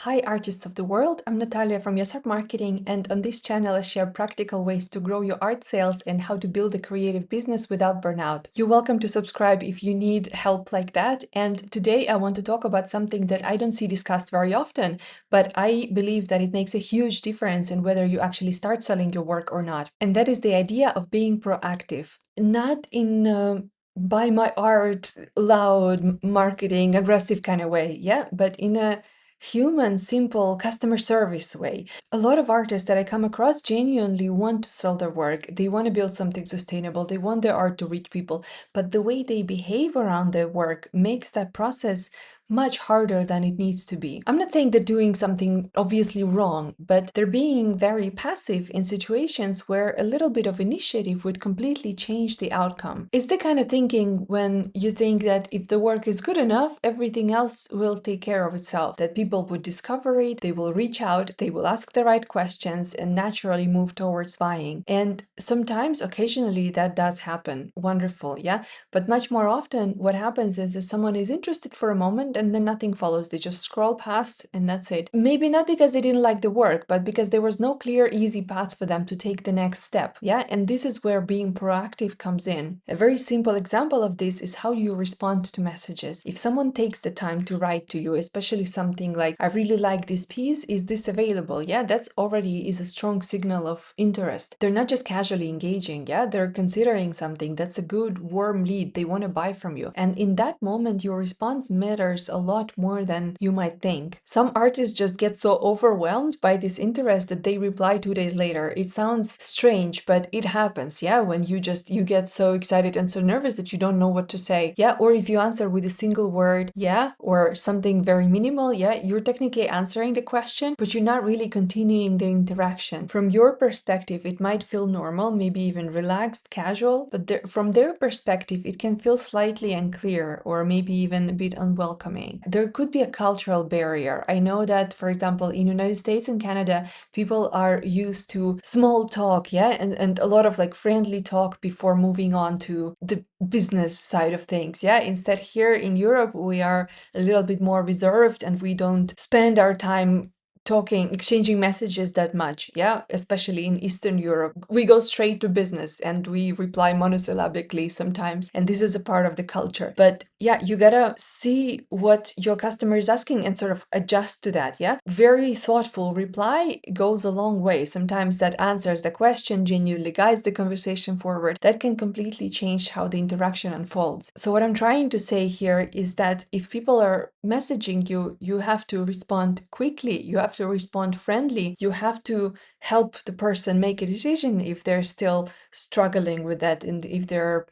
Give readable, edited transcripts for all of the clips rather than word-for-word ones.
Hi, artists of the world. I'm Natalia from Yes Art Marketing, and on this channel, I share practical ways to grow your art sales and how to build a creative business without burnout. You're welcome to subscribe if you need help like that. And today, I want to talk about something that I don't see discussed very often, but I believe that it makes a huge difference in whether you actually start selling your work or not. And that is the idea of being proactive, not in buy my art, loud marketing, aggressive kind of way, yeah, but in a human, simple customer service way. A lot of artists that I come across genuinely want to sell their work. They want to build something sustainable. They want their art to reach people. But the way they behave around their work makes that process much harder than it needs to be. I'm not saying they're doing something obviously wrong, but they're being very passive in situations where a little bit of initiative would completely change the outcome. It's the kind of thinking when you think that if the work is good enough, everything else will take care of itself, that people would discover it, they will reach out, they will ask the right questions, and naturally move towards buying. And sometimes, occasionally, that does happen. Wonderful, yeah? But much more often, what happens is that someone is interested for a moment and then nothing follows. They just scroll past and that's it. Maybe not because they didn't like the work, but because there was no clear, easy path for them to take the next step. Yeah, and this is where being proactive comes in. A very simple example of this is how you respond to messages. If someone takes the time to write to you, especially something like, I really like this piece, is this available? Yeah, that's already is a strong signal of interest. They're not just casually engaging, yeah, they're considering something. That's a good warm lead. They want to buy from you. And in that moment, your response matters a lot more than you might think. Some artists just get so overwhelmed by this interest that they reply 2 days later. It sounds strange, but it happens, yeah, when you get so excited and so nervous that you don't know what to say. Yeah, or if you answer with a single word, yeah, or something very minimal, yeah, you're technically answering the question, but you're not really continuing the interaction. From your perspective, it might feel normal, maybe even relaxed, casual, but from their perspective, it can feel slightly unclear or maybe even a bit unwelcoming. There could be a cultural barrier. I know that, for example, in United States and Canada, people are used to small talk, yeah, and a lot of like friendly talk before moving on to the business side of things, yeah. Instead, here in Europe, we are a little bit more reserved and we don't spend our time talking, exchanging messages that much, yeah, especially in Eastern Europe. We go straight to business and we reply monosyllabically sometimes, and this is a part of the culture. But yeah, you gotta see what your customer is asking and sort of adjust to that, yeah. Very thoughtful reply goes a long way. Sometimes that answers the question, genuinely guides the conversation forward. That can completely change how the interaction unfolds. So what I'm trying to say here is that if people are messaging you, you have to respond quickly, you have to respond friendly, you have to help the person make a decision if they're still struggling with that, and if they're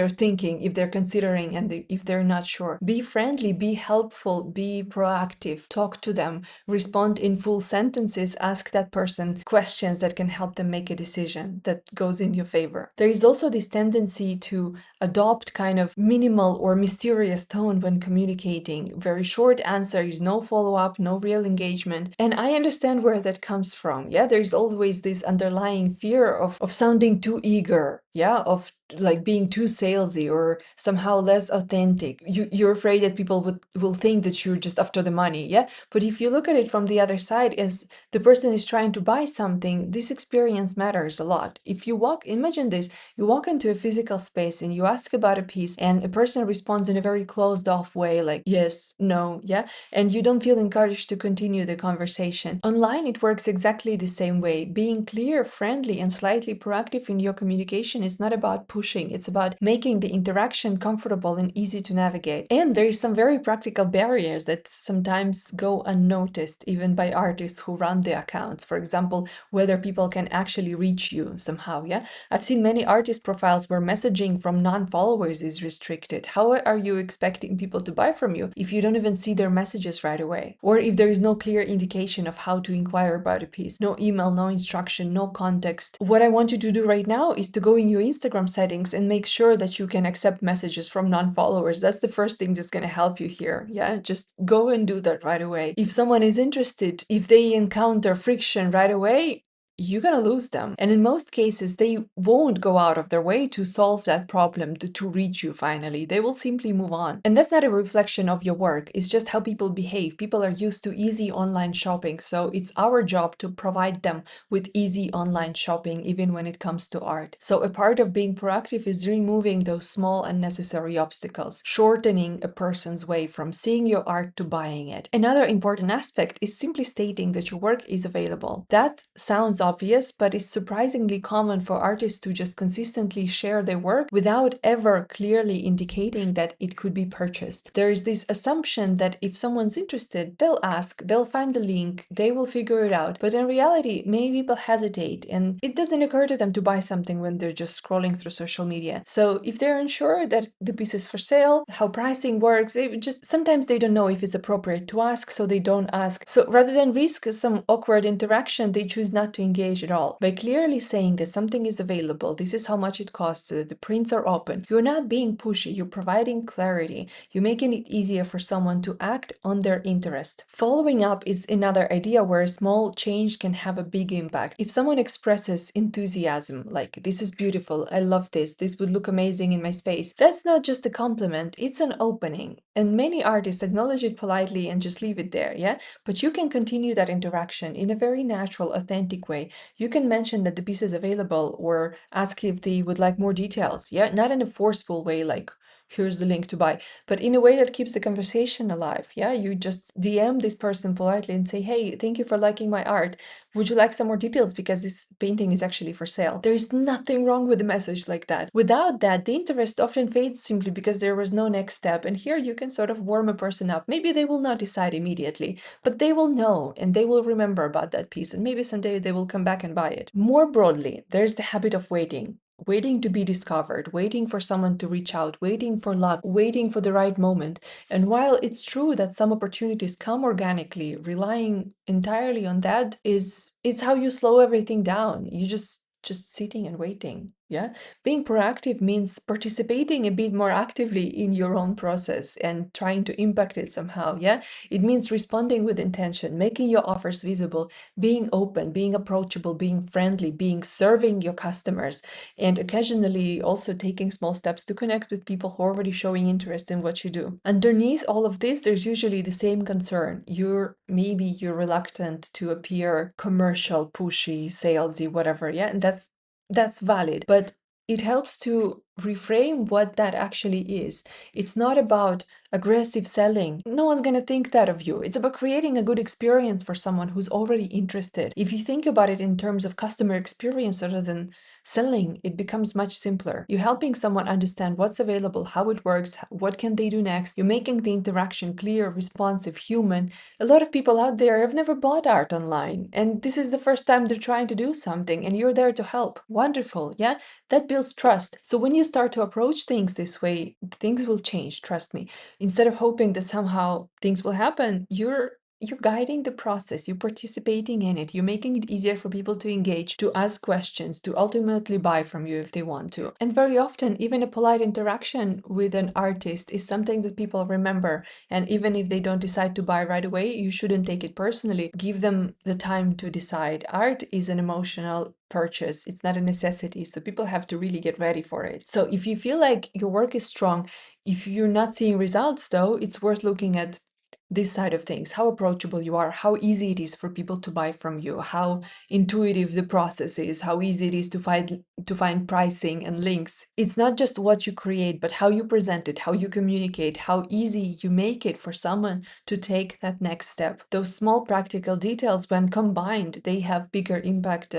thinking, if they're considering, and if they're not sure. Be friendly, be helpful, be proactive, talk to them, respond in full sentences, ask that person questions that can help them make a decision that goes in your favor. There is also this tendency to adopt kind of minimal or mysterious tone when communicating. Very short answers, no follow-up, no real engagement. And I understand where that comes from. Yeah, there's always this underlying fear of sounding too eager, yeah, of like being too salesy or somehow less authentic. You're afraid that people will think that you're just after the money, yeah. But if you look at it from the other side, as the person is trying to buy something, this experience matters a lot. If you imagine this, you walk into a physical space and you ask about a piece, and a person responds in a very closed off way, like yes, no, yeah, and you don't feel encouraged to continue the conversation. Online, it works exactly the same way. Being clear, friendly, and slightly proactive in your communication is not about pushing, it's about making the interaction comfortable and easy to navigate. And there is some very practical barriers that sometimes go unnoticed, even by artists who run the accounts. For example, whether people can actually reach you somehow, yeah. I've seen many artist profiles where messaging from non-followers is restricted. How are you expecting people to buy from you if you don't even see their messages right away? Or if there is no clear indication of how to inquire about a piece, no email, no instruction, no context. What I want you to do right now is to go in your Instagram settings and make sure that you can accept messages from non-followers. That's the first thing that's going to help you here. Yeah, just go and do that right away. If someone is interested, if they encounter friction right away, you're gonna lose them. And in most cases, they won't go out of their way to solve that problem to reach you finally. They will simply move on. And that's not a reflection of your work, it's just how people behave. People are used to easy online shopping, so it's our job to provide them with easy online shopping, even when it comes to art. So a part of being proactive is removing those small unnecessary obstacles, shortening a person's way from seeing your art to buying it. Another important aspect is simply stating that your work is available. That sounds obvious, but it's surprisingly common for artists to just consistently share their work without ever clearly indicating that it could be purchased. There is this assumption that if someone's interested, they'll ask, they'll find the link, they will figure it out. But in reality, many people hesitate and it doesn't occur to them to buy something when they're just scrolling through social media. So if they're unsure that the piece is for sale, how pricing works, sometimes they don't know if it's appropriate to ask, so they don't ask. So rather than risk some awkward interaction, they choose not to engage at all. By clearly saying that something is available, this is how much it costs, the prints are open, you're not being pushy, you're providing clarity, you're making it easier for someone to act on their interest. Following up is another idea where a small change can have a big impact. If someone expresses enthusiasm, like, this is beautiful, I love this would look amazing in my space, that's not just a compliment, it's an opening. And many artists acknowledge it politely and just leave it there, yeah? But you can continue that interaction in a very natural, authentic way. You can mention that the piece is available or ask if they would like more details, yeah? Not in a forceful way, like, here's the link to buy, but in a way that keeps the conversation alive, yeah? You just DM this person politely and say, hey, thank you for liking my art. Would you like some more details because this painting is actually for sale? There's nothing wrong with a message like that. Without that, the interest often fades simply because there was no next step. And here you can sort of warm a person up. Maybe they will not decide immediately, but they will know and they will remember about that piece. And maybe someday they will come back and buy it. More broadly, there's the habit of waiting. Waiting to be discovered, waiting for someone to reach out, waiting for luck, waiting for the right moment. And while it's true that some opportunities come organically, relying entirely on that is it's how you slow everything down. You just sitting and waiting. Yeah. Being proactive means participating a bit more actively in your own process and trying to impact it somehow. Yeah. It means responding with intention, making your offers visible, being open, being approachable, being friendly, being serving your customers, and occasionally also taking small steps to connect with people who are already showing interest in what you do. Underneath all of this, there's usually the same concern. You're reluctant to appear commercial, pushy, salesy, whatever. Yeah. And that's valid, but it helps to reframe what that actually is. It's not about aggressive selling. No one's going to think that of you. It's about creating a good experience for someone who's already interested. If you think about it in terms of customer experience rather than selling, it becomes much simpler. You're helping someone understand what's available, how it works, what can they do next. You're making the interaction clear, responsive, human. A lot of people out there have never bought art online, and this is the first time they're trying to do something, and you're there to help. Wonderful, yeah? That builds trust. So when you start to approach things this way, things will change, trust me. Instead of hoping that somehow things will happen, you're guiding the process, you're participating in it, you're making it easier for people to engage, to ask questions, to ultimately buy from you if they want to. And very often, even a polite interaction with an artist is something that people remember. And even if they don't decide to buy right away, you shouldn't take it personally. Give them the time to decide. Art is an emotional purchase, it's not a necessity. So people have to really get ready for it. So if you feel like your work is strong, if you're not seeing results though, it's worth looking at this side of things, how approachable you are, how easy it is for people to buy from you, how intuitive the process is, how easy it is to find pricing and links. It's not just what you create, but how you present it, how you communicate, how easy you make it for someone to take that next step. Those small practical details, when combined, they have bigger impact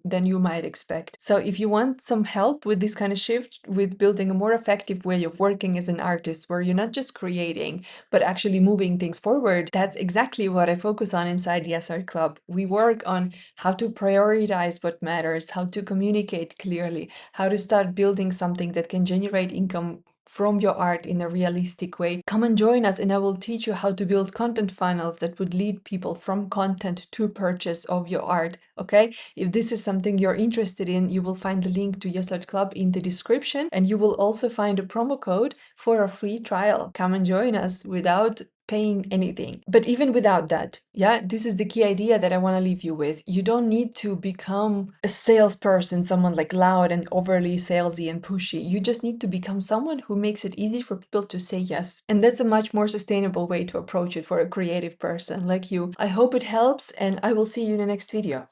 than you might expect. So if you want some help with this kind of shift, with building a more effective way of working as an artist, where you're not just creating, but actually moving things forward, that's exactly what I focus on inside the ArtClub. We work on how to prioritize what matters, how to communicate clearly, how to start building something that can generate income from your art in a realistic way. Come and join us and I will teach you how to build content funnels that would lead people from content to purchase of your art, okay? If this is something you're interested in, you will find the link to Yes Art Club in the description, and you will also find a promo code for a free trial. Come and join us without paying anything. But even without that, yeah, this is the key idea that I want to leave you with. You don't need to become a salesperson, someone like loud and overly salesy and pushy. You just need to become someone who makes it easy for people to say yes. And that's a much more sustainable way to approach it for a creative person like you. I hope it helps, and I will see you in the next video.